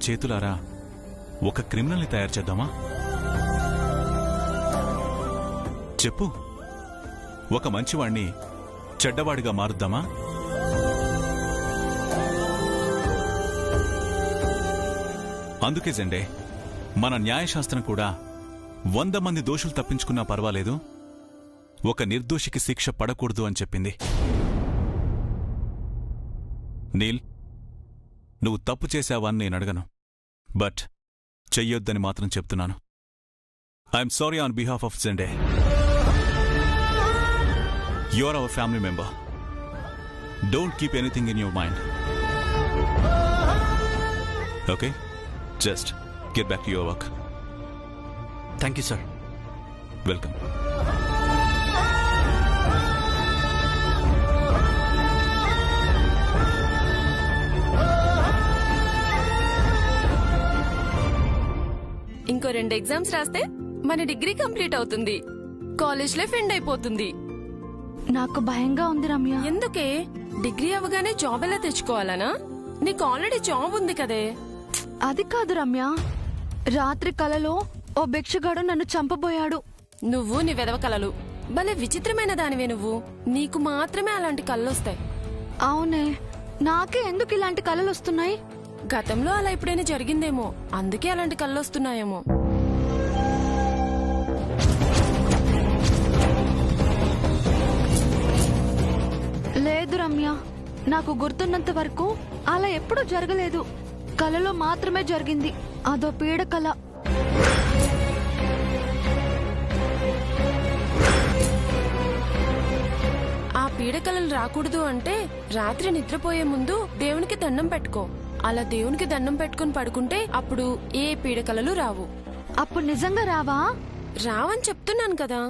చేతులారా ఒక క్రిమినల్ని తయారు చేద్దామా? చెప్పు, ఒక మంచివాణ్ణి చెడ్డవాడిగా మారుద్దామా? అందుకే జెండే, మన న్యాయశాస్త్రం కూడా 100 మంది దోషులు తప్పించుకున్నా పర్వాలేదు, ఒక నిర్దోషికి శిక్ష పడకూడదు అని చెప్పింది. నీల్, నువ్వు తప్పు చేశావని నేను అడగను, బట్ చెయ్యొద్దని మాత్రం చెప్తున్నాను. I'm sorry on behalf of జెండే. You are our family member. Don't keep anything in your mind. Okay, just get back to your work. Thank you sir. Welcome. ఇంకో 2 ఎగ్జామ్స్ రాస్తే మన డిగ్రీ కంప్లీట్ అవుతుంది, college life end అయిపోతుంది. నాకు భయంగా ఉంది రమ్య. ఎందుకే? డిగ్రీ అవగానే జాబ్ ఎలా తెచ్చుకోవాలనా? నీకు ఆల్రెడీ జాబ్ ఉంది కదే. అది కాదు రమ్య, రాత్రి కలలో ఓ భిక్షగాడు నన్ను చంపబోయాడు. నువ్వు నీ వెదవ కలలు భలే విచిత్రమైన దానివే. నువ్వు నీకు మాత్రమే అలాంటి కళ్ళొస్తాయి. అవునే, నాకే ఎందుకు ఇలాంటి కలలు వస్తున్నాయి? గతంలో అలా ఎప్పుడైనా జరిగిందేమో, అందుకే అలాంటి కళ్ళొస్తున్నాయేమో. లేదు రమ్య, నాకు గుర్తున్నంత వరకు అలా ఎప్పుడూ జరగలేదు. కలలో మాత్రమే జరిగింది. అదో పీడ కల. ఆ పీడకలలు రాకూడదు అంటే రాత్రి నిద్రపోయే ముందు దేవునికి దండం పెట్టుకో. అలా దేవునికి దండం పెట్టుకుని పడుకుంటే అప్పుడు ఏ పీడకలలు రావు. అప్పుడు నిజంగా రావా? రావని చెప్తున్నాను కదా.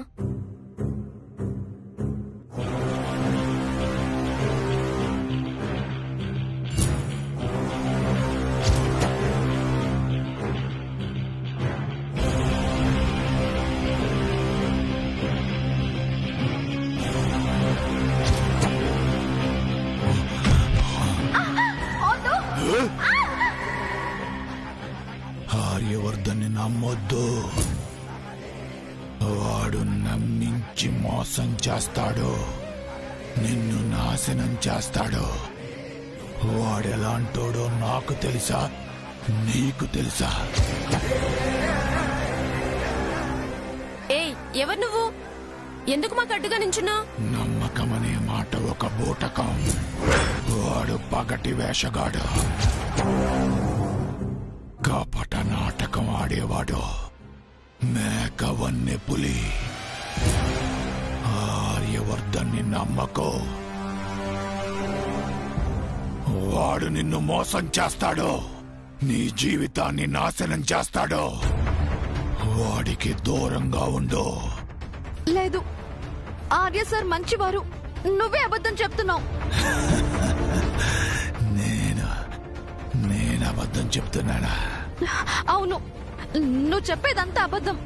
ఆర్యవర్ధన్ని నమ్మొద్దు. వాడు నమ్మించి మోసం చేస్తాడు, నిన్ను నాశనం చేస్తాడు. వాడెలాంటోడో నాకు తెలుసా, నీకు తెలుసా? ఏయ్, ఎవరు నువ్వు? ఎందుకు మాకు అడ్డుగా నించున్నా? నమ్మకం అనే మాట ఒక బూటకం. వాడు పగటి వేషగాడు, కపట నాటకం ఆడేవాడు, మేక వన్నె పులి. ఆర్యవర్ధన్ని నమ్మకో, వాడు నిన్ను మోసం చేస్తాడు, నీ జీవితాన్ని నాశనం చేస్తాడు. వాడికి దూరంగా ఉండు. లేదు, ఆర్య సార్ మంచివారు. నువ్వే అబద్ధం చెప్తున్నావు. నేను అబద్ధం చెప్తున్నానా? అవును, నువ్వు చెప్పేదంతా అబద్ధం.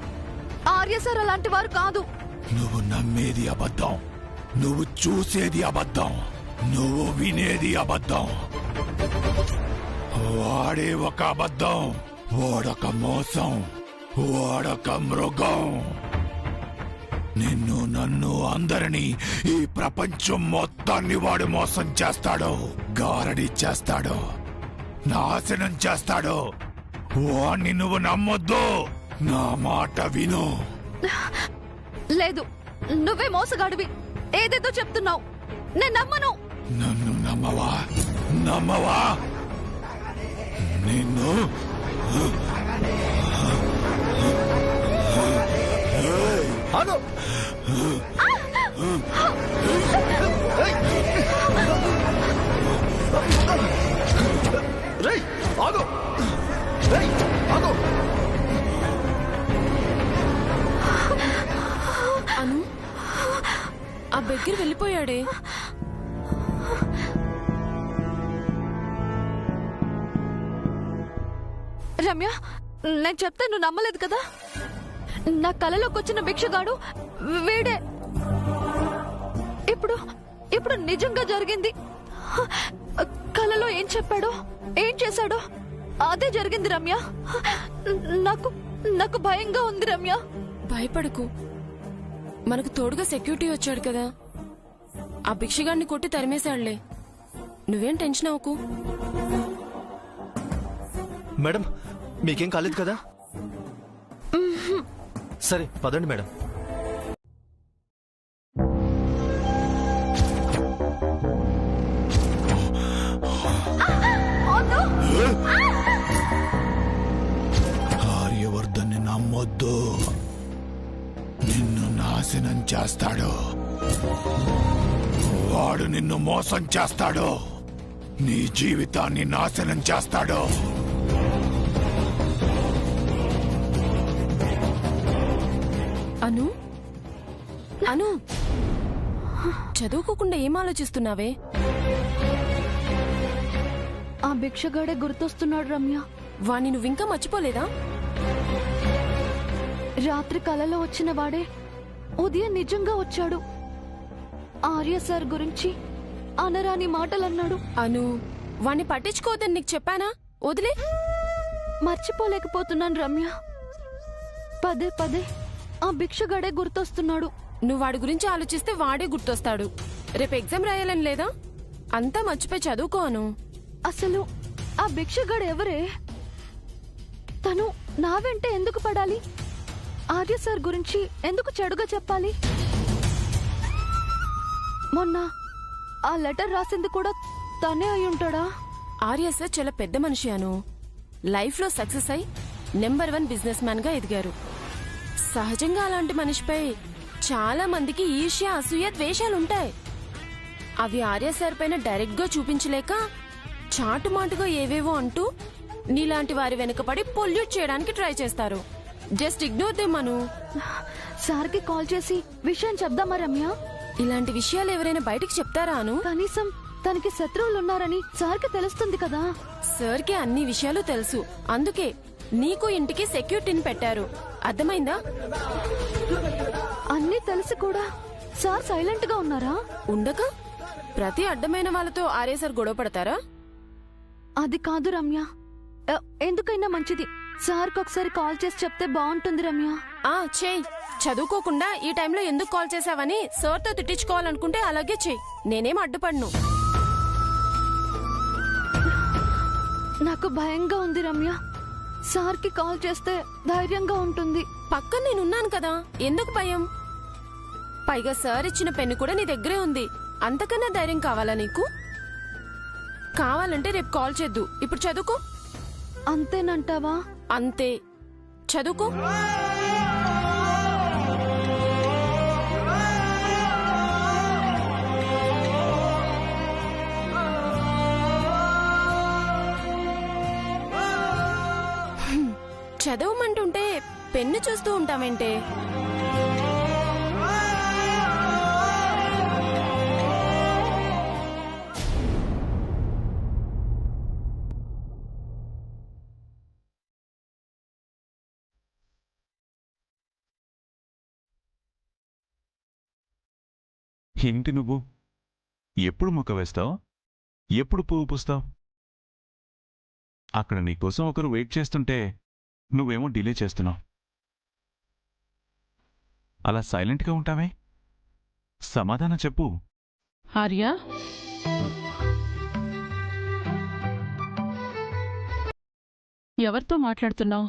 ఆర్య సార్ అలాంటి వారు కాదు. నువ్వు నమ్మేది అబద్ధం, నువ్వు చూసేది అబద్ధం, నువ్వు వినేది అబద్ధం. వాడే ఒక అబద్ధం, వాడొక మోసం, వాడొక మృగం. నిన్ను, నన్ను, అందరినీ, ఈ ప్రపంచం మొత్తాన్ని వాడు మోసం చేస్తాడు, గారడి చేస్తాడు, నాశనం చేస్తాడు. వాణ్ణి నువ్వు నమ్మొద్దు, నా మాట విను. లేదు, నువ్వే మోసగాడివి. ఏదేదో చెప్తున్నావు, నేను నమ్మను. నన్ను నమ్మవా? నిన్ను ఆగు! రేయ్, ఆగు! రేయ్, ఆగు! అను, ఆ బెగ్గర వెళ్ళిపోయాడే. రమ్య, నేను చెప్తే నువ్వు నమ్మలేదు కదా. నా కలలోకి వచ్చిన భిక్షగాడు వీడే. ఇప్పుడు నిజంగా జరిగింది. కలలో ఏం చెప్పాడో, ఏం చేశాడో అదే జరిగింది రమ్య. నాకు నాకు భయంగా ఉంది రమ్య. భయపడకు, మనకు తోడుగా సెక్యూరిటీ వచ్చాడు కదా, ఆ భిక్షగాడిని కొట్టి తరిమేశాడులే. నువ్వేం టెన్షన్ అవ్వకు. మేడం మీకేం కాలేదు కదా? సరే పదండి మేడం. ఆర్యవర్ధన్ని నమ్మొద్దు, నిన్ను నాశనం చేస్తాడు. వాడు నిన్ను మోసం చేస్తాడు, నీ జీవితాన్ని నాశనం చేస్తాడు. అను అను, చదువుకోకుండా ఏం ఆలోచిస్తున్నావే? ఆ భిక్షగాడే గుర్తొస్తున్నాడు రమ్య. వాణ్ణి నువ్వింకా మర్చిపోలేదా? రాత్రి కలలో వచ్చిన వాడే ఉదయం నిజంగా వచ్చాడు. ఆర్య సార్ గురించి అనరాని మాటలన్నాడు. అను, వాణ్ణి పట్టించుకోవద్దని నీకు చెప్పానా? వదిలే. మర్చిపోలేకపోతున్నాను రమ్య. పదే పదే ఆ భిక్షగాడే గుర్తొస్తున్నాడు. నువ్వు వాడి గురించి ఆలోచిస్తే వాడే గుర్తొస్తాడు. రేపు ఎగ్జామ్ రాయాలని లేదా? అంతా మర్చిపోయి చదువుకో అను. అసలు ఆ భిక్షగాడు ఎవరే? తను నా వెంటే ఎందుకు పడాలి? ఆర్య సార్ గురించి ఎందుకు చెడుగా చెప్పాలి? మొన్న ఆ లెటర్ రాసింది కూడా తనే అయి ఉంటాడా? ఆర్య సార్ చాలా పెద్ద మనిషి అను. లైఫ్ లో సక్సెస్ అయి నెంబర్ 1 బిజినెస్ మ్యాన్ గా ఎదిగారు. సహజంగా అలాంటి మనిషిపై చాలా మందికి ఈర్ష్య, అసూయ, ద్వేషాలుంటాయి. అవి ఆర్య సార్ పైన డైరెక్ట్ గా చూపించలేక చాటుమాటుగా ఏవేవో అంటూ నీలాంటి వారి వెనుకపడి పొల్యూట్ చేయడానికి ట్రై చేస్తారు. జస్ట్ ఇగ్నోర్ దెమ్ అను. సార్కి కాల్ చేసి విషయం చెప్దామా రమ్య? ఇలాంటి విషయాలు ఎవరైనా బయటికి చెప్తారా అను? కనీసం తనకి శత్రువులున్నారని సార్కి తెలుస్తుంది కదా. సార్కి అన్ని విషయాలు తెలుసు. అందుకే నీకు ఇంటికి సెక్యూరిటీని పెట్టారు. అర్థమైందా? అన్నీ తెలిసి కూడా సార్ సైలెంట్ గా ఉన్నారా? ఉండక ప్రతి అడ్డమైన వాళ్ళతో ఆర్య సార్ గొడవ పడతారా? అది కాదు రమ్య. ఎందుకైనా మంచిది సార్కి ఒకసారి కాల్ చేసి చెప్తే బాగుంటుంది రమ్య. చేయి. చదువుకోకుండా ఈ టైంలో ఎందుకు కాల్ చేసావని సార్తో తిట్టించుకోవాలనుకుంటే అలాగే చెయ్యి. నేనేం అడ్డుపడ్ను. నాకు భయంగా ఉంది రమ్య. సార్కి కాల్ చేస్తే ధైర్యంగా ఉంటుంది. పక్కన నేనున్నాను కదా, ఎందుకు భయం? పైగా సార్ ఇచ్చిన పెన్ను కూడా నీ దగ్గరే ఉంది. అంతకన్నా ధైర్యం కావాలా నీకు? కావాలంటే రేపు కాల్ చేద్దు. ఇప్పుడు చదువుకో. అంతేనంటావా? అంతే, చదువుకో. చదవమంటుంటే పెన్ను చూస్తూ ఉంటావేంటే? ఏంటి నువ్వు ఎప్పుడు మొక్క వేస్తావు? ఎప్పుడు పువ్వు పూస్తావు? అక్కడ నీకోసం ఒకరు వెయిట్ చేస్తుంటే నువ్వేమో డిలే చేస్తున్నావు. అలా సైలెంట్గా ఉంటావే? సమాధానం చెప్పు. ఆర్య, ఎవరితో మాట్లాడుతున్నావు?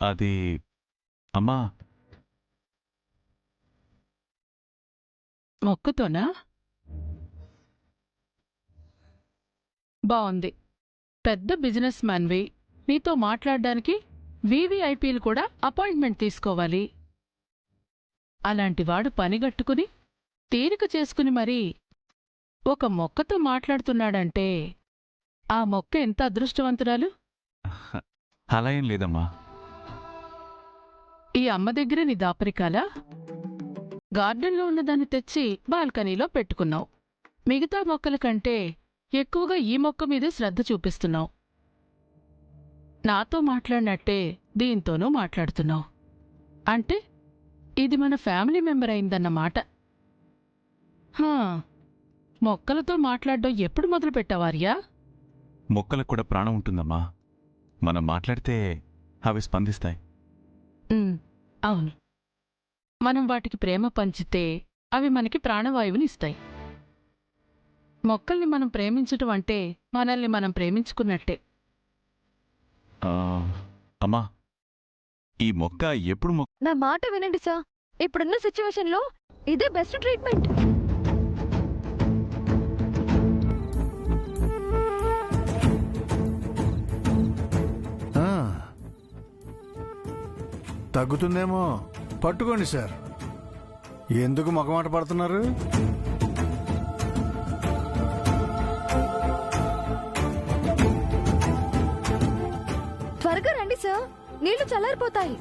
అది అమ్మా. మొక్కుతోనా? బావుంది. పెద్ద బిజినెస్ మ్యాన్వి, నీతో మాట్లాడడానికి వీవీఐపీలు కూడా అపాయింట్మెంట్ తీసుకోవాలి. అలాంటివాడు పనిగట్టుకుని తీరిక చేసుకుని మరీ ఒక మొక్కతో మాట్లాడుతున్నాడంటే ఆ మొక్క ఎంత అదృష్టవంతురాలు. అలా ఏం లేదమ్మా. ఈ అమ్మ దగ్గర నీ దాపరికాలా? గార్డెన్లో ఉన్నదాన్ని తెచ్చి బాల్కనీలో పెట్టుకున్నావు. మిగతా మొక్కల కంటే ఎక్కువగా ఈ మొక్క మీదే శ్రద్ధ చూపిస్తున్నావు. నాతో మాట్లాడినట్టే దీంతోనూ మాట్లాడుతున్నావు. అంటే ఇది మన ఫ్యామిలీ మెంబర్ అయిందన్నమాట. మొక్కలతో మాట్లాడడం ఎప్పుడు మొదలుపెట్టావార్యా? మొక్కలకు కూడా ప్రాణం ఉంటుందమ్మా. మనం మాట్లాడితే అవి స్పందిస్తాయి. అవును, మనం వాటికి ప్రేమ పంచితే అవి మనకి ప్రాణవాయువునిస్తాయి. మొక్కల్ని మనం ప్రేమించటం అంటే మనల్ని మనం ప్రేమించుకున్నట్టే. అమ్మా, ఈ మొక్క ఎప్పుడు నా మాట వినండి సార్, ఇప్పుడున్న సిచ్యువేషన్ లో ఇదే బెస్ట్ ట్రీట్మెంట్. తగ్గుతుందేమో, పట్టుకోండి సార్. ఎందుకు మొగమాట పడుతున్నారు? త్వరగా రండి సార్, నీళ్లు చల్లారిపోతాయి.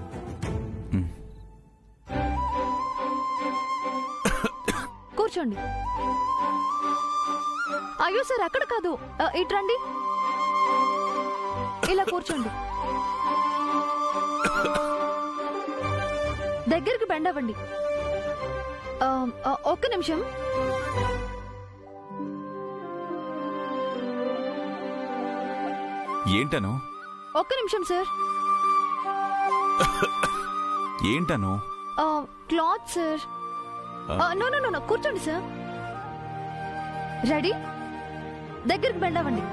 కూర్చోండి. అయ్యో సార్, అక్కడ కాదు, ఇటు రండి. ఇలా కూర్చోండి. దగ్గరికి బెండ్ అవ్వండి. ఒక్క నిమిషం. ఏంటను? ఒక్క నిమిషం సార్. ఏంటను? Cloth sir. No no no, కూర్చోండి సార్. రెడీ? దగ్గరికి బెండ్ అవ్వండి.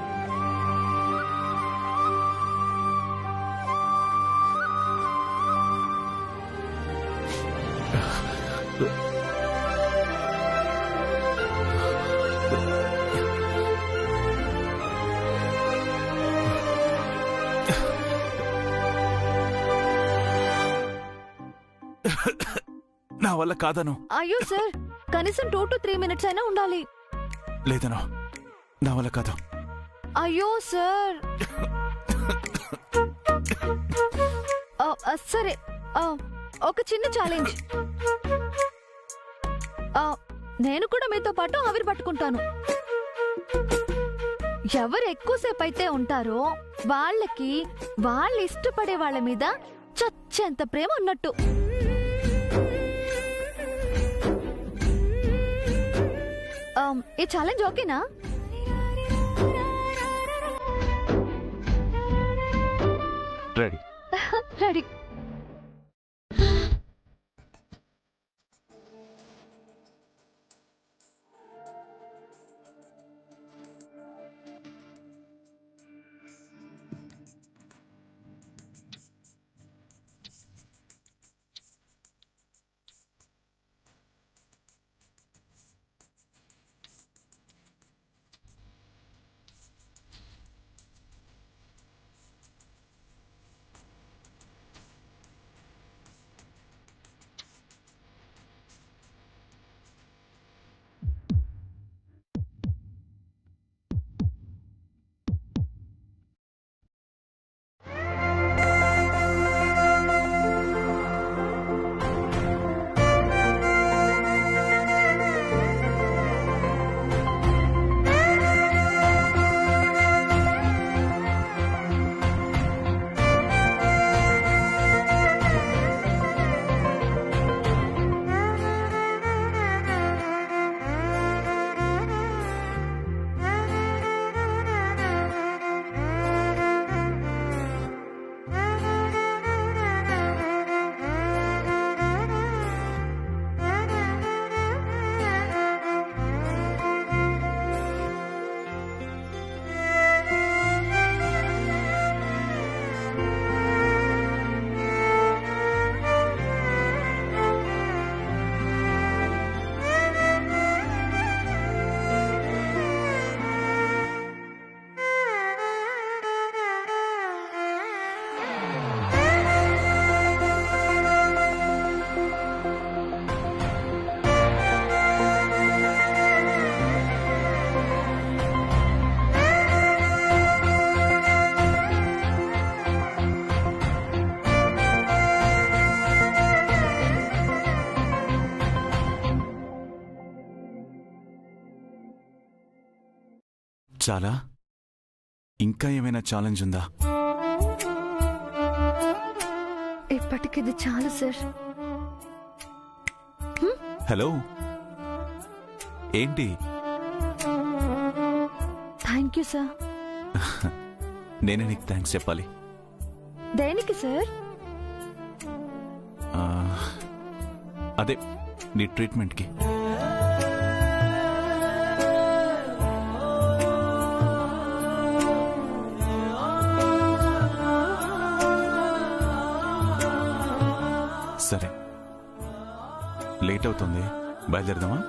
నా వల్ల కాదను. అయ్యో సార్, కనీసం 2 to 3 minutes అయినా ఉండాలి. లేదను, నా వల్ల కాదు. అయ్యో సార్. సరే, ఒక చిన్న ఛాలెంజ్. నేను కూడా మీతో పాటు ఆవిరి పట్టుకుంటాను. ఎవరు ఎక్కువసేపు అయితే ఉంటారో వాళ్ళకి వాళ్ళు ఇష్టపడే వాళ్ళ మీద చచ్చేంత ప్రేమ ఉన్నట్టు. ఈ ఛాలెంజ్ ఓకేనా? రెడీ? రెడీ. చాలా? ఇంకా ఏమైనా ఛాలెంజ్ ఉందా? ఇప్పటికిది చాలు సార్. హలో, ఏంటి? Thank you sir. నేనే నీకు థ్యాంక్స్ చెప్పాలి. దేనికి సార్? ఆ, అదే నీ ట్రీట్మెంట్కి. సరే, లేట్ అవుతుంది, బయలుదేరదామా?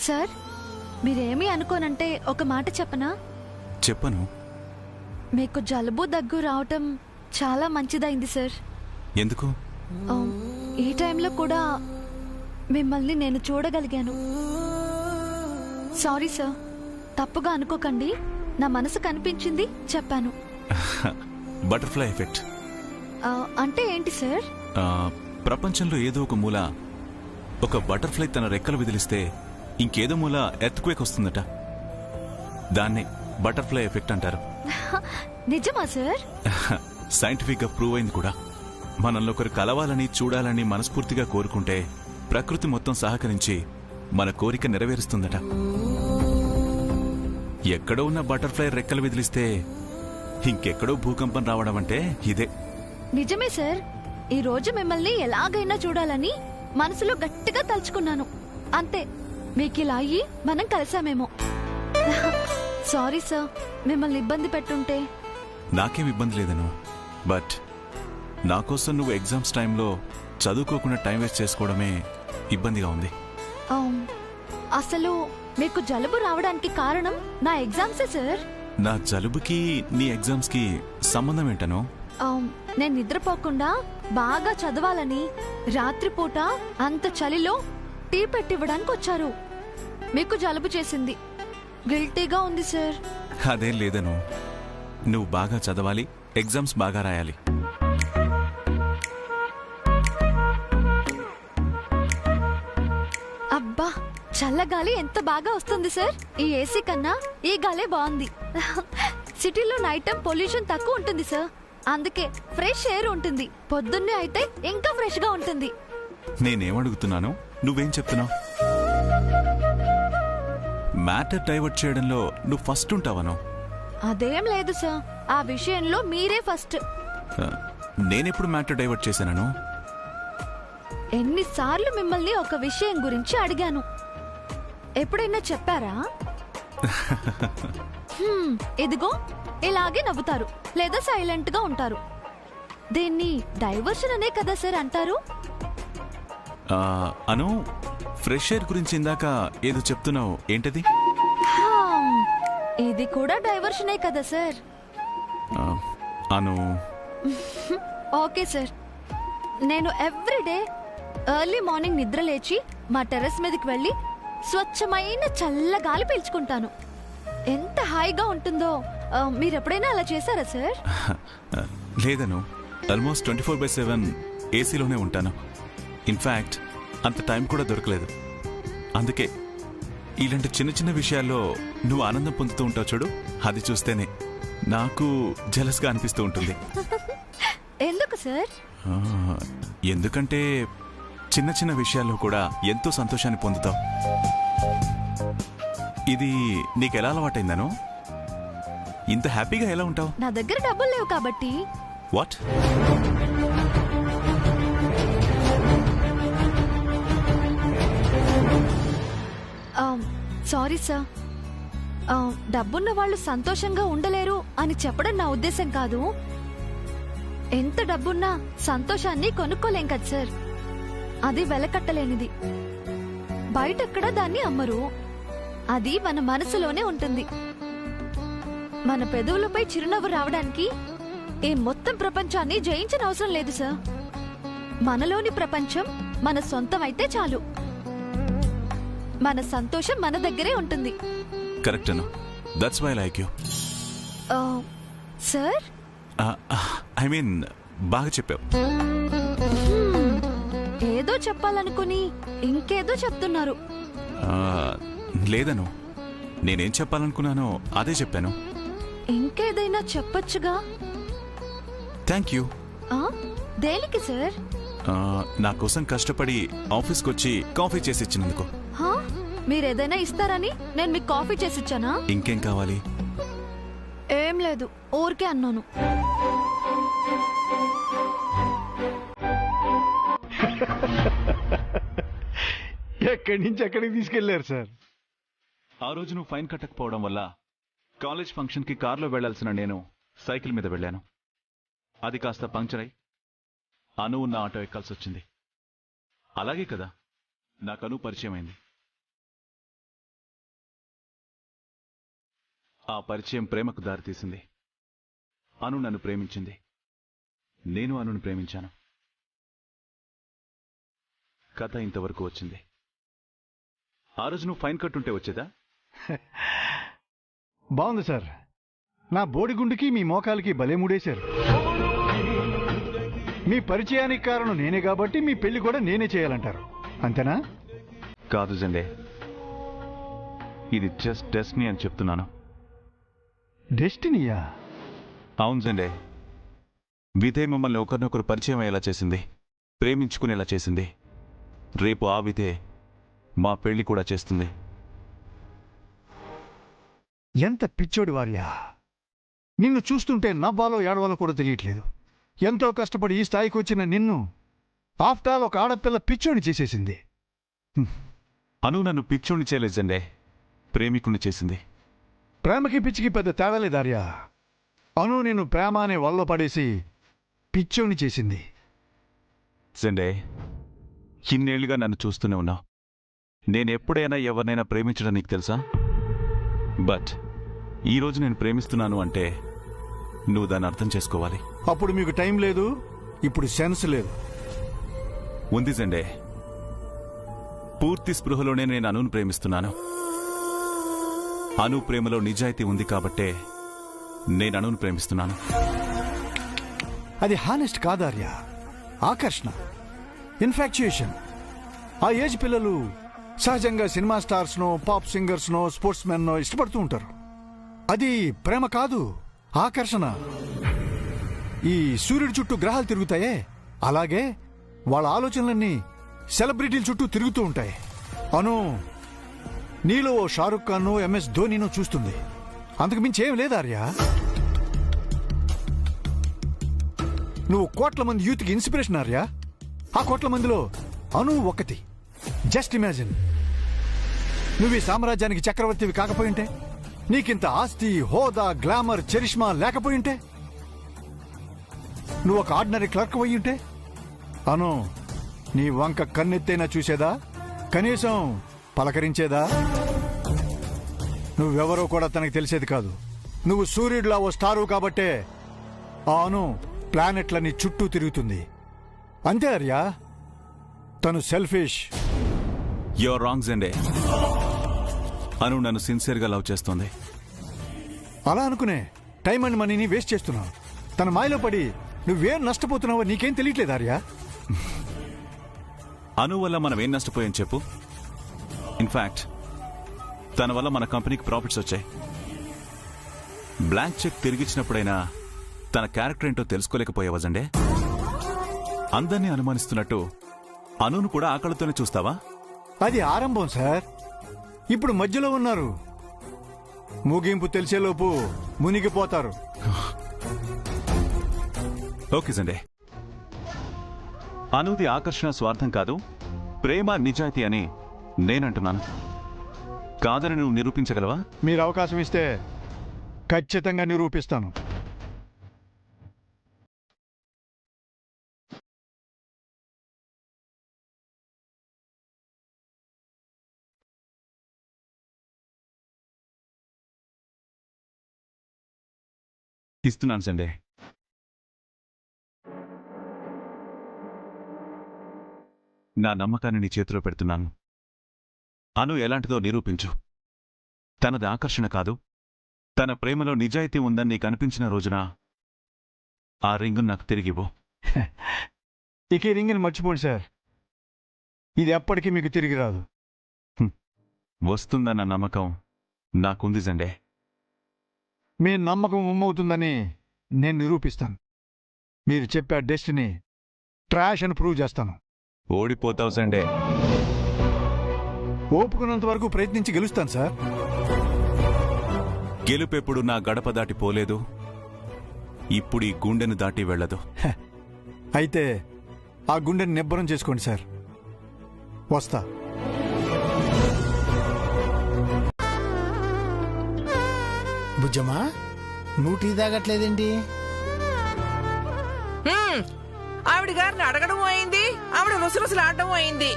సార్, మీరేమీ అనుకోనంటే ఒక మాట చెప్పనా? చెప్పను. మీకు జలుబు దగ్గు రావటం చాలా మంచిదైంది సార్. ఎందుకు? ఈ టైంలో కూడా మిమ్మల్ని నేను చూడగలిగాను. సారీ సార్, తప్పుగా అనుకోకండి. నా మనసు కనిపించింది, చెప్పాను. బటర్ఫ్లై ఎఫెక్ట్ అంటే ఏంటి సార్? ప్రపంచంలో ఏదో ఒక మూల ఒక బటర్ఫ్లై తన రెక్కలు విదిలిస్తే ఇంకేదో మూల ఎర్త్క్వేక్ వస్తుందట. దాన్నే బటర్ఫ్లై ఎఫెక్ట్ అంటారు. నిజమా సార్? సైంటిఫిక్ గా ప్రూవ్ అయింది కూడా. మనల్ని ఒకరు కలవాలని చూడాలని మనస్ఫూర్తిగా కోరుకుంటే ప్రకృతి మొత్తం సహకరించి మన కోరిక నెరవేరుస్తుందట. ఎక్కడో ఉన్న బటర్ఫ్లై రెక్కలు విదిలిస్తే ఇంకెక్కడో భూకంపం రావడం అంటే ఇదే. నిజమే సార్. ఈ రోజు మిమ్మల్ని ఎలాగైనా చూడాలని మనసులో గట్టిగా తలుచుకున్నాను. అంతే, మీకు ఇలా అయ్యి మనం కలిసామేమో. సారీ సార్, మిమ్మల్ని ఇబ్బంది పెట్టుంటే. నాకేం ఇబ్బంది లేదను, బట్ నా కోసం నువ్వు ఎగ్జామ్స్ టైంలో చదువుకోకుండా టైం వేస్ట్ చేసుకోవడమే ఇబ్బందిగా ఉంది. అసలు మీకు జలుబు రావడానికి కారణం నా ఎగ్జామ్సే సార్. నా జలుబుకి నీ ఎగ్జామ్స్ కి సంబంధం ఏంటనో? నేను నిద్రపోకుండా బాగా చదవాలని రాత్రిపూట అంత చలిలో టీ పెట్టివ్వడానికి వచ్చారు. మీకు జలుబు చేసింది. గిల్టీగా ఉంది సార్. అదేం లేదను, నువ్వు బాగా చదవాలి, ఎగ్జామ్స్ బాగా రాయాలి. అబ్బా, చల్లగాలి ఎంత బాగా వస్తుంది సార్. ఈ ఏసీ కన్నా ఈ గాలే బాగుంది. సిటీలో నైట్ టైం పొల్యూషన్ తక్కువ ఉంటుంది సార్, అందుకే ఫ్రెష్ ఎయిర్ ఉంటుంది. పొద్దున్నే అయితే ఇంకా ఫ్రెష్ గా ఉంటుంది. నేనేమడుగుతున్నాను, నువ్వేం చెప్తున్నావు? మ్యాటర్ డైవర్ట్ చేయడంలో నువ్వు ఫస్ట్ ఉంటావను. అదేం లేదు సార్, ఆ విషయంలో మీరే ఫస్ట్. నేనెప్పుడు మ్యాటర్ డైవర్ట్ చేశాను? ఎన్నిసార్లు మిమ్మల్ని ఒక విషయం గురించి అడిగాను, ఎప్పుడైనా చెప్పారా? ఇదిగో ఇలాగే నవ్వుతారు లేదా సైలెంట్ గా ఉంటారు. దీన్ని డైవర్షన్ అనే కదా సార్ అంటారు. అను, ఫ్రెష్ ఎయిర్ గురించి ఇందాక ఏదో చెప్తున్నావు, ఏంటది? ఇది కూడా డైవర్షనే కదా సార్. అను ఓకే సార్, నేను ఎవ్రీడే ఎర్లీ మార్నింగ్ నిద్ర లేచి మా టెర్రస్ మీదకి వెళ్ళి స్వచ్ఛమైన చల్ల గాలి పీల్చుకుంటాను. ఎంత హాయిగా ఉంటుందో. మీరెప్పుడైనా అలా చేశారా సార్? లేదను, ఆల్మోస్ట్ 24/7 ఏసీలోనే ఉంటాను. ఇన్ఫాక్ట్ అంత టైం కూడా దొరకలేదు. అందుకే ఇలాంటి చిన్న చిన్న విషయాల్లో నువ్వు ఆనందం పొందుతూ ఉంటావు చూడు, అది చూస్తేనే నాకు జలస్గా అనిపిస్తూ ఉంటుంది. ఎందుకు సార్? ఎందుకంటే చిన్న చిన్న విషయాల్లో కూడా ఎంతో సంతోషాన్ని పొందుతావు. ఇది నీకెలా అలవాటైందనో? ఇంత హ్యాపీగా ఎలా ఉంటావు? నా దగ్గర డబ్బులు లేవు కాబట్టి. వాట్? సారీ సార్, డబ్బున్న వాళ్ళు సంతోషంగా ఉండలేరు అని చెప్పడం నా ఉద్దేశం కాదు. ఎంత డబ్బున్నా సంతోషాన్ని కొనుక్కోలేం కదా సార్, అది వెలకట్టలేనిది. బయటెక్కడ దాన్ని అమ్మరు, అది మన మనసులోనే ఉంటుంది. మన పెదవులపై చిరునవ్వు రావడానికి ఈ మొత్తం ప్రపంచాన్ని జయించిన అవసరం లేదు సార్. మనలోని ప్రపంచం మన సొంతమైతే చాలు. మన సంతోషం మన దగ్గరే ఉంటుంది. Correct Anu, that's why I like you. Sir, I mean బాగా చెప్పావు. ఏదో చెప్పాలనుకుని ఇంకేదో చెప్తున్నారు. ఆ, లేదను. నేనేం చెప్పాలనుకున్నానో అదే చెప్పాను. ఇంకేదైనా చెప్పొచ్చుగా. Thank you. ఆ? దేనికి సార్? నా కోసం కష్టపడి ఆఫీస్కి వచ్చి కాఫీ చేసి ఇచ్చినందుకు. హా? మీరేదైనా ఇస్తారని నేను మీకు కాఫీ చేసిచ్చానా? ఇంకేం కావాలి? ఏం లేదు, ఊరికే అన్నాను. ఎక్కడి నుంచి ఎక్కడికి తీసుకెళ్లారు సార్? ఆ రోజు నువ్వు ఫైన్ కట్టకపోవడం వల్ల కాలేజ్ ఫంక్షన్కి కారులో వెళ్లాల్సిన నేను సైకిల్ మీద వెళ్ళాను. అది కాస్త పంక్చర్ అయి అను ఉన్న ఆటో ఎక్కాల్సి వచ్చింది. అలాగే కదా నాకు అను పరిచయం అయింది. ఆ పరిచయం ప్రేమకు దారితీసింది. అను నన్ను ప్రేమించింది. నేను అనుని ప్రేమించాను. కథ ఇంతవరకు వచ్చింది. ఆ రోజు నువ్వు ఫైన్ కట్టుంటే వచ్చేదా? బాగుంది సార్. నా బోడిగుండుకి మీ మోకాలకి భలే ముడేశారు. మీ పరిచయానికి కారణం నేనే కాబట్టి మీ పెళ్లి కూడా నేనే చేయాలంటారు, అంతేనా? కాదు జండే, ఇది జస్ట్ డెస్టినీ అని చెప్తున్నాను. డెస్టినీయా? అవును జండే, విధే మమ్మల్ని ఒకరినొకరు పరిచయం అయ్యేలా చేసింది, ప్రేమించుకునేలా చేసింది. రేపు ఆ విధే మా పెళ్లి కూడా చేస్తుంది. ఎంత పిచ్చోడి వార్యా! నిన్ను చూస్తుంటే నవ్వాలో ఏడవాలో కూడా తెలియట్లేదు. ఎంతో కష్టపడి ఈ స్థాయికి వచ్చిన నిన్ను ఆఫ్టర్ ఆల్ ఒక ఆడపిల్ల పిచ్చోడిని చేసేసింది. అను నన్ను పిచ్చోడిని చేయలేదు జండే, ప్రేమికుణ్ణి చేసింది. ప్రేమకి పిచ్చికి పెద్ద తేడా లేదార్యా. అను నేను ప్రేమ అనే వల్ల పడేసి పిచ్చోడిని చేసింది. జండే, ఇన్నేళ్లుగా నన్ను చూస్తూనే ఉన్నావు. నేనెప్పుడైనా ఎవరినైనా ప్రేమించడం నీకు తెలుసా? బట్ ఈరోజు నేను ప్రేమిస్తున్నాను అంటే నువ్వు దాన్ని అర్థం చేసుకోవాలి. అప్పుడు మీకు టైం లేదు, ఇప్పుడు సెన్స్ లేదు. ఉంది జండే, పూర్తి స్పృహలోనే నేను అనును ప్రేమిస్తున్నాను. అను ప్రేమలో నిజాయితీ ఉంది కాబట్టే నేను అనును ప్రేమిస్తున్నాను. అది హానెస్ట్ కాదార్యా, ఆకర్షణ, ఇన్ఫాక్చుయేషన్. ఆ ఏజ్ పిల్లలు సహజంగా సినిమా స్టార్స్నో, పాప్ సింగర్స్నో, స్పోర్ట్స్ మెన్నో ఇష్టపడుతూ ఉంటారు. అది ప్రేమ కాదు, ఆకర్షణ. ఈ సూర్యుడి చుట్టూ గ్రహాలు తిరుగుతాయే, అలాగే వాళ్ళ ఆలోచనలన్నీ సెలబ్రిటీల చుట్టూ తిరుగుతూ ఉంటాయి. అను నీలో ఓ షారుఖ్ ఖాన్, ఎంఎస్ ధోనీనో చూస్తుంది. అంతకు మించి ఏం లేదార్యా. నువ్వు కోట్ల మంది యూత్కి ఇన్స్పిరేషన్ ఆర్యా. ఆ కోట్ల మందిలో అను ఒకటి. జస్ట్ ఇమాజిన్, నువ్వు ఈ సామ్రాజ్యానికి చక్రవర్తివి కాకపోయింటే, నీకింత ఆస్తి, హోదా, గ్లామర్, చరిష్మా లేకపోయింటే, నువ్వు ఒక ఆర్డినరీ క్లర్క్ అయ్యుంటే, అను నీ వంక కన్నెత్తైనా చూసేదా? కనీసం పలకరించేదా? నువ్వెవరో కూడా తనకు తెలిసేది కాదు. నువ్వు సూర్యుడిలా ఓ స్టారు కాబట్టే ఆ అను ప్లానెట్లని చుట్టూ తిరుగుతుంది. అంతే ఆర్యా, తను సెల్ఫిష్. Your wrong జండే. అను నన్ను సిన్సియర్గా లవ్ చేస్తోంది. అలా అనుకునే టైం అండ్ మనీని వేస్ట్ చేస్తున్నావు. తన మాయలో పడి నువ్వేం నష్టపోతున్నావో నీకేం తెలియట్లేదు ఆర్యా. అను వల్ల మనం ఏం నష్టపోయాం చెప్పు? ఇన్ఫాక్ట్ తన వల్ల మన కంపెనీకి ప్రాఫిట్స్ వచ్చాయి. బ్లాంక్ చెక్ తిరిగిచ్చినప్పుడైనా తన క్యారెక్టర్ ఏంటో తెలుసుకోలేకపోయావా జండే? అందరినీ అనుమానిస్తున్నట్టు అనును కూడా ఆకలితోనే చూస్తావా? అది ఆరంభం సార్, ఇప్పుడు మధ్యలో ఉన్నారు. ముగింపు తెలిసేలోపు మునిగిపోతారు. ఓకే జండే, అనుది ఆకర్షణ స్వార్థం కాదు, ప్రేమ నిజాయితీ అని నేనంటున్నాను. కాదని నువ్వు నిరూపించగలవా? మీరు అవకాశం ఇస్తే ఖచ్చితంగా నిరూపిస్తాను. ఇస్తున్నాను సండే. నా నమ్మకాన్ని నీ చేతిలో పెడుతున్నాను. అను ఎలాంటిదో నిరూపించు. తనది ఆకర్షణ కాదు, తన ప్రేమలో నిజాయితీ ఉందని నీకు అనిపించిన రోజున ఆ రింగును నాకు తిరిగివ్వు. ఇక ఈ రింగిని మర్చిపోండి సార్. ఇది ఎప్పటికీ మీకు తిరిగి రాదు. వస్తుందన్న నమ్మకం నాకుంది సండే. మీ నమ్మకం ఉమ్మవుతుందని నేను నిరూపిస్తాను. మీరు చెప్పే డెస్టినీ ట్రాష్ అని ప్రూవ్ చేస్తాను. ఓడిపోతావు సండే. ఓపుకున్నంత వరకు ప్రయత్నించి గెలుస్తాను సార్. గెలుపెప్పుడు నా గడప దాటి పోలేదు, ఇప్పుడు ఈ గుండెను దాటి వెళ్ళదు. అయితే ఆ గుండెని నిబ్బరం చేసుకోండి సార్. వస్తా. బుజ్జమ్మా, నువ్వు టీ తాగట్లేదేంటి? ఆవిడ గారిని అడగడం అయింది, ఆవిడ రుసరుసలు ఆడడం అయింది.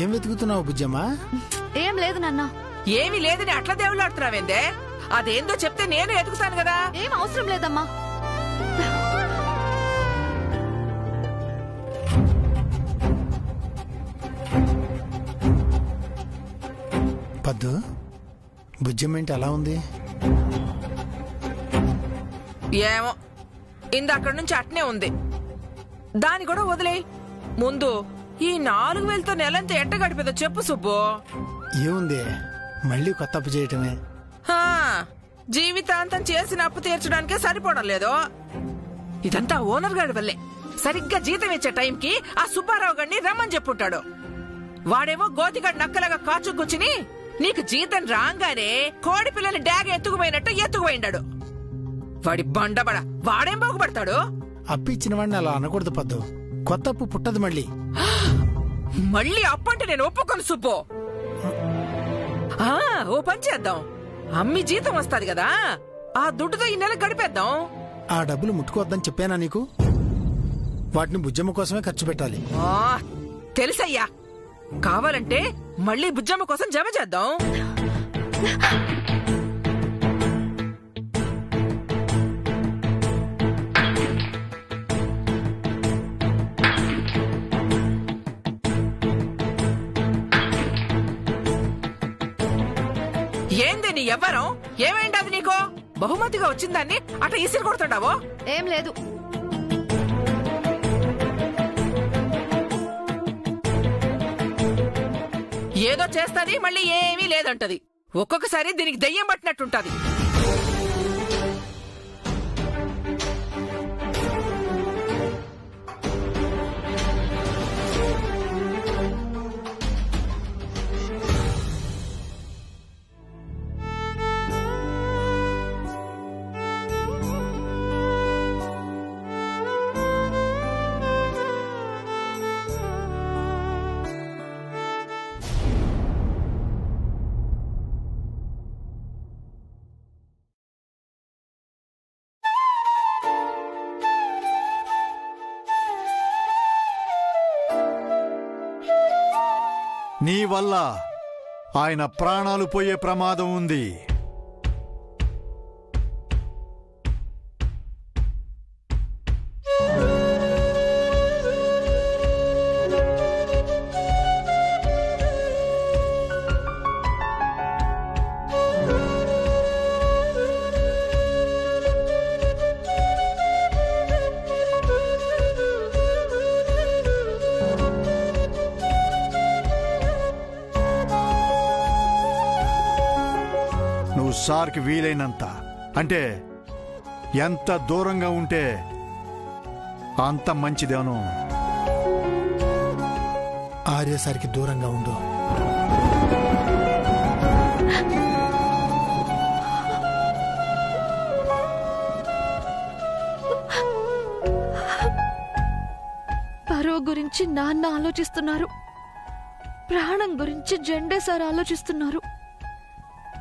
ఏం వెతుకుతున్నావు బుజ్జమ్మా? ఏం లేదు నాన్న. ఏమీ లేదని అట్లా దేవులాడుతున్నావేందే? అదేందో చెప్తే నేను ఎదుగుతాను కదా. ఏం అవసరం లేదమ్మా. పద్దు, బుజ్జమ్మ ఏంటి అలా ఉంది? ఏమో ఇందక్కడి నుంచి అట్నే ఉంది. దాని కూడా వదిలే. ముందు ఈ 4,000తో నెలంతా ఎట్ట గడిపేదో చెప్పు సుబ్బు. ఏముంది, మళ్ళీ కొత్త అప్పు చేయటమే. హా, జీవితాంతం చేసిన అప్పు తీర్చడానికే సరిపోవడం లేదు. ఇదంతా ఓనర్ గారి వల్లే. సరిగ్గా జీతం ఇచ్చే టైంకి ఆ సుబ్బారావు గారిని రమ్మని చెప్పుంటాడు. వాడేమో గోతిగాడు నక్కలాగా కాచు కూర్చుని నీకు జీతం రాగానే కోడి పిల్లని డాగ ఎత్తుకుపోయినట్టు ఎత్తుకుపోయిండాడు. వాడి బండబడ వాడేం బాగుపడతాడు? అప్పు ఇచ్చిన వాడిని అలా అనకూడదు పద్దు. కొత్త అప్పు పుట్టదు మళ్ళీ. మళ్ళీ అప్పంటే నేను ఒప్పుకోను సుబ్బు. ఓ పని చేద్దాం, అమ్మి జీతం వస్తాది కదా, ఆ దుడ్డుతో ఈ నెల గడిపేద్దాం. ఆ డబ్బులు ముట్టుకోవద్దని చెప్పానా నీకు? వాటిని బుజ్జమ్మ కోసమే ఖర్చు పెట్టాలి. తెలుసయ్యా, కావాలంటే మళ్ళీ బుజ్జమ్మ కోసం జమ చేద్దాం. ఏంది నీ ఎవ్వరం? ఏమైంది నీకో? బహుమతిగా వచ్చిందాన్ని అట్లా ఇసిరి కొడుతుండావో? ఏం లేదు. ఏదో చేస్తాది, మళ్ళీ ఏమీ లేదంటది. ఒక్కొక్కసారి దీనికి దెయ్యం పట్టినట్టుంటది. నీ వల్ల ఆయన ప్రాణాలు పోయే ప్రమాదం ఉంది. సార్కి వీలైనంత, అంటే ఎంత దూరంగా ఉంటే అంత మంచిదేను. ఆర్య సార్కి దూరంగా ఉండు. పరువు గురించి నాన్న ఆలోచిస్తున్నారు, ప్రాణం గురించి జెండే సార్ ఆలోచిస్తున్నారు,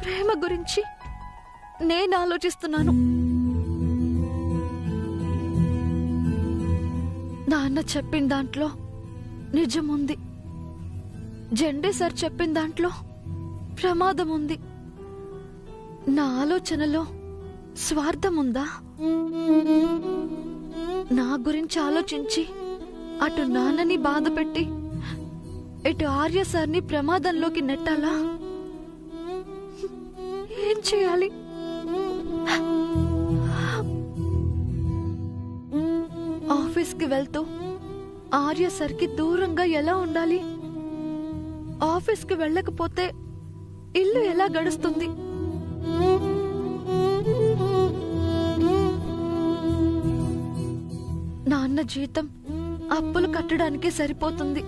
ప్రేమ గురించి నేను ఆలోచిస్తున్నాను. నాన్న చెప్పిన దాంట్లో నిజం ఉంది, జెండే సార్ చెప్పిన దాంట్లో ప్రమాదం ఉంది. నా ఆలోచనలో స్వార్థం ఉందా? నా గురించి ఆలోచించి అటు నాన్నని బాధ పెట్టి ఇటు ఆర్య సార్ని ప్రమాదంలోకి నెట్టాలా? ఏం చేయాలి? ఆఫీస్కి వెళ్తూ ఆర్య సార్కి దూరంగా ఎలా ఉండాలి? ఆఫీస్కి వెళ్ళకపోతే ఇల్లు ఎలా గడుస్తుంది? నాన్న జీతం అప్పులు కట్టడానికే సరిపోతుంది.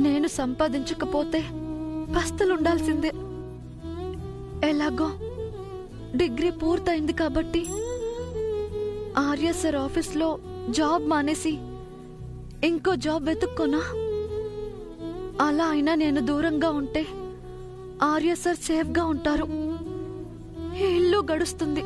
నేను సంపాదించకపోతే పస్తులుండాల్సిందే. ఎలాగో డిగ్రీ పూర్తయింది కాబట్టి ఆర్య సార్ ఆఫీస్లో జాబ్ మానేసి ఇంకో జాబ్ వెతుక్కోనా? అలా అయినా నేను దూరంగా ఉంటే ఆర్య సార్ సేఫ్గా ఉంటారు, ఇల్లు గడుస్తుంది.